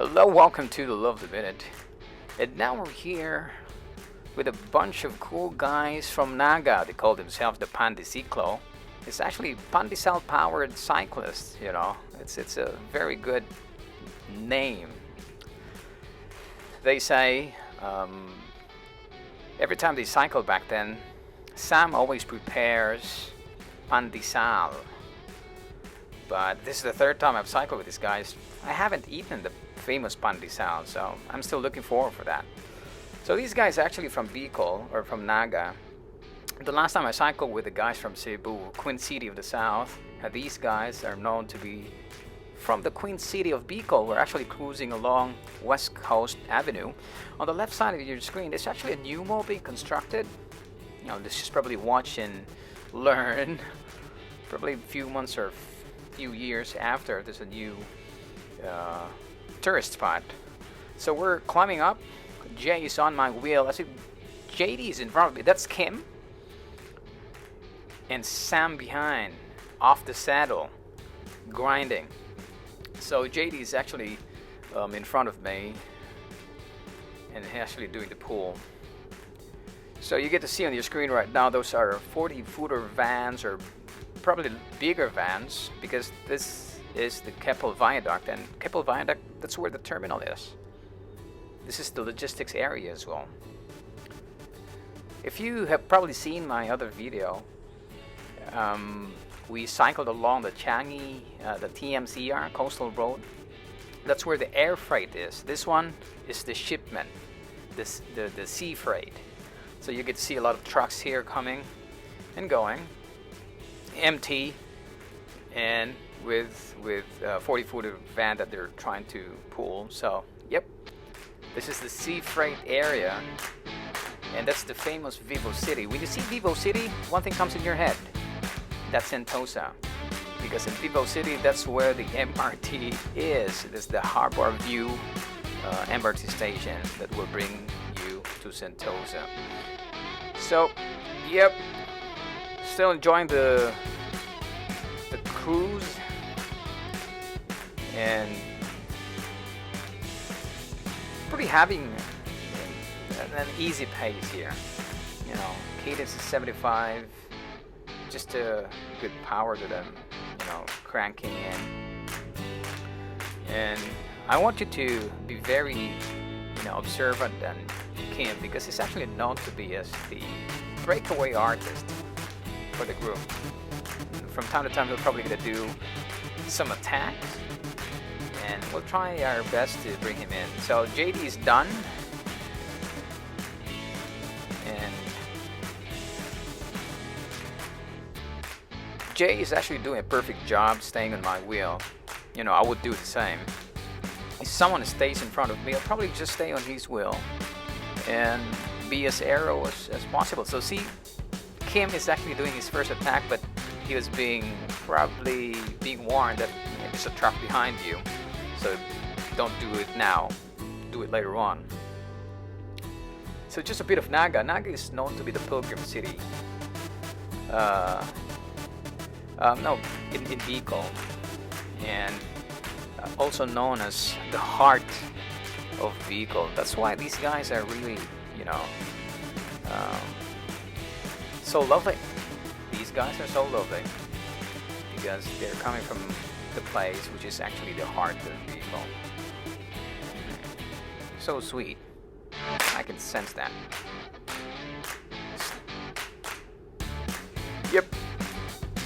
Hello, welcome to the Love the Minute. And now we're here with a bunch of cool guys from Naga. They call themselves the PanDeSiklo. It's actually Sal Powered Cyclist, you know. It's a very good name. They say every time they cycle back then, Sam always prepares PanDesal. But this is the third time I've cycled with these guys. I haven't eaten the famous PanDesal, so I'm still looking forward for that. So these guys are actually from Bicol, or from Naga. The last time I cycled with the guys from Cebu, Queen City of the South, these guys are known to be from the Queen City of Bicol. We're actually cruising along West Coast Avenue. On the left side of your screen, there's actually a new mall being constructed. You know, this is probably watch and learn. Probably a few months or few years after there's a new tourist spot. So we're climbing up. Jay is on my wheel. I see JD is in front of me. That's Kim. And Sam behind, off the saddle, grinding. So JD is actually in front of me and actually doing the pull. So you get to see on your screen right now, those are 40-footer vans, or probably bigger vans, because this is the Keppel viaduct, and Keppel viaduct, that's where the terminal is. This is the logistics area as well. If you have probably seen my other video, we cycled along the Changi, the TMCR coastal road. That's where the air freight is. This one is the shipment, the sea freight. So you get to see a lot of trucks here coming and going, empty, and with 40-footer van that they're trying to pull. So yep, this is the sea freight area, and that's the famous Vivo City. When you see Vivo City, one thing comes in your head. That's Sentosa, because in Vivo City, that's where the MRT is. It's the Harbor View MRT station that will bring you to Sentosa. So, yep, still enjoying the cruise, and pretty having an easy pace here. You know, cadence is 75. Just a good power to them, you know, cranking in. And I want you to be very, you know, observant and Kim, because he's actually known to be as the breakaway artist for the group. From time to time, we're probably gonna do some attacks, and we'll try our best to bring him in. So JD is done, and Jay is actually doing a perfect job staying on my wheel. You know, I would do the same. If someone stays in front of me, I'll probably just stay on his wheel and be as aero as possible. So see, Kim is actually doing his first attack, but he was probably being warned that there's a truck behind you. So don't do it now, do it later on. So just a bit of Naga. Naga is known to be the pilgrim city. In Bicol, and also known as the heart of Bicol. That's why these guys are really, you know, so lovely. These guys are so lovely because they're coming from the place which is actually the heart of Bicol. So sweet. I can sense that. Yep.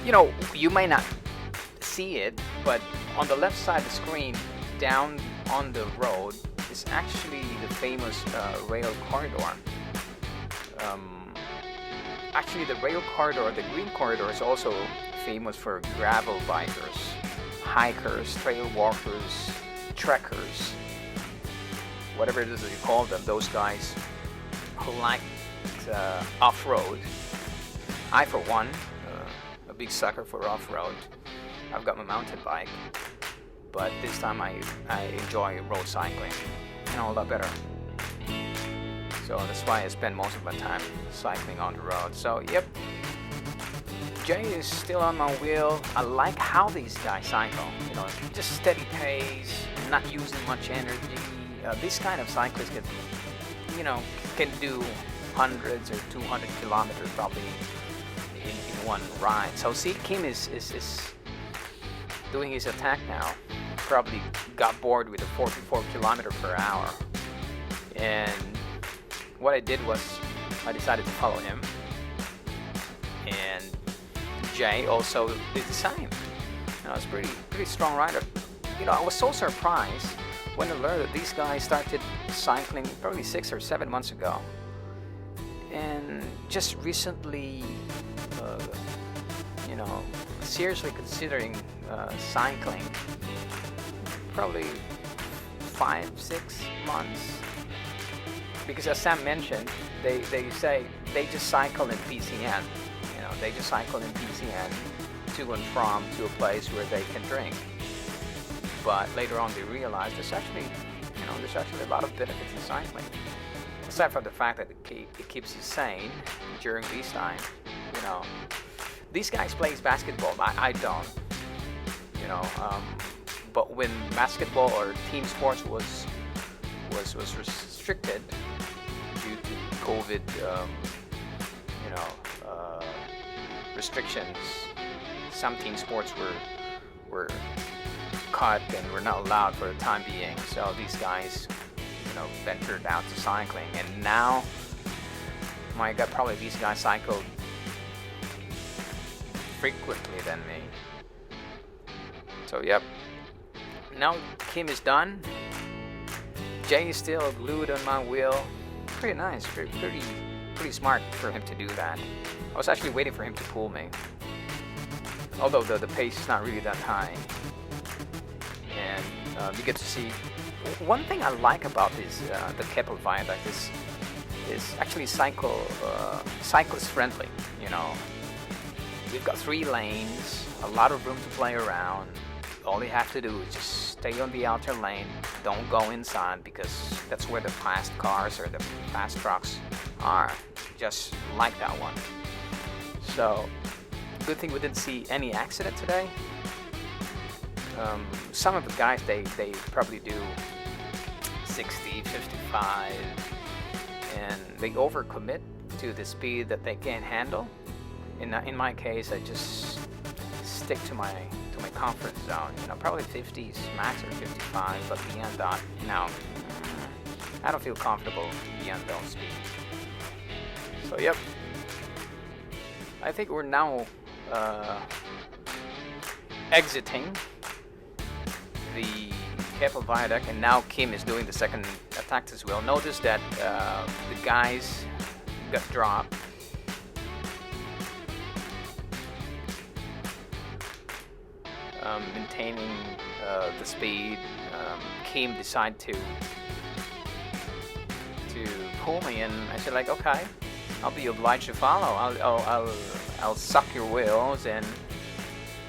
You know, you may not see it, but on the left side of the screen, down on the road, is actually the famous rail corridor. Actually, the rail corridor, the green corridor, is also famous for gravel bikers, hikers, trail walkers, trekkers, whatever it is that you call them, those guys who like off-road. I, for one, a big sucker for off-road. I've got my mountain bike, but this time I enjoy road cycling, you know, a lot better. So that's why I spend most of my time cycling on the road. So yep, Jay is still on my wheel. I like how these guys cycle. You know, just steady pace, not using much energy. This kind of cyclist can, you know, can do hundreds or 200 kilometers probably in one ride. So see, Kim is doing his attack now. Probably got bored with the 44 kilometer per hour. And what I did was I decided to follow him. And Jay also did the same. You know, it's pretty strong rider. You know, I was so surprised when I learned that these guys started cycling probably 6 or 7 months ago, and just recently, you know, seriously considering cycling. Probably 5-6 months. Because as Sam mentioned, they say they just cycle in PCN. You know, they just cycle in PCN to and from to a place where they can drink. But later on they realized there's actually a lot of benefits in cycling. Aside from the fact that it keeps you sane during these times. You know, these guys plays basketball. I don't. You know, but when basketball or team sports was restricted due to COVID, restrictions, some team sports were cut and were not allowed for the time being. So these guys, you know, ventured out to cycling, and now, my God, probably these guys cycle frequently than me. So yep. Now Kim is done. Jay is still glued on my wheel. Pretty nice, pretty smart for him to do that. I was actually waiting for him to pull me, although the pace is not really that high. And you get to see. One thing I like about this the Keppel viaduct is actually cyclist friendly. You know, we've got 3 lanes, a lot of room to play around. All you have to do is just stay on the outer lane. Don't go inside, because that's where the fast cars or the fast trucks are. Just like that one. So, good thing we didn't see any accident today. Some of the guys, they probably do 60, 55, and they overcommit to the speed that they can't handle. In my case, I just stick to my comfort zone. You know, probably 50s max or 55, but beyond that, no, I don't feel comfortable beyond those speeds. So yep, I think we're now exiting the Keppel viaduct, and now Kim is doing the second attack as well. Notice that the guys got dropped. Maintaining the speed. Kim decided to pull me, and I said, like, okay, I'll be obliged to follow. I'll suck your wheels and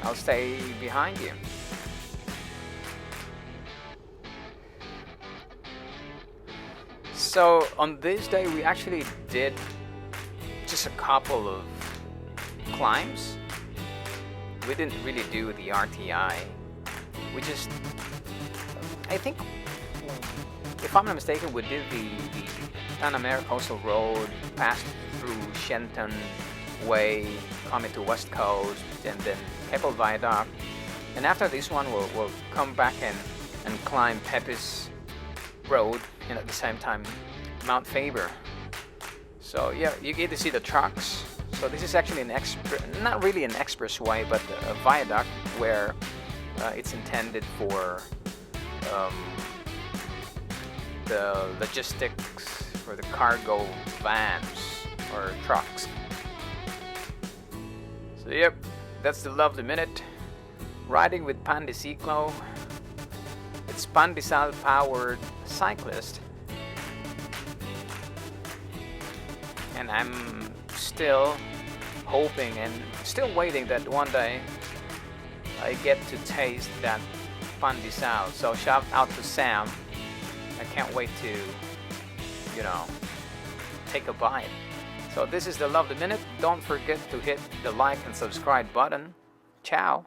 I'll stay behind you. So on this day we actually did just a couple of climbs. We didn't really do the RTI. We just, I think, if I'm not mistaken, we did the Panama Coastal Road, passed through Shenton Way, coming to West Coast, and then Keppel Viaduct. And after this one, we'll come back and climb Pepys Road, and at the same time Mount Faber. So yeah, you get to see the trucks. So this is actually not really an expressway, but a viaduct where it's intended for the logistics for the cargo vans or trucks. So yep, that's the lovely minute. Riding with PanDeSiklo. It's Sal Powered Cyclist. And I'm still hoping and still waiting that one day I get to taste that PanDeSiklo. So shout out to Sam. I can't wait to, take a bite. So this is the Love the Minute. Don't forget to hit the like and subscribe button. Ciao.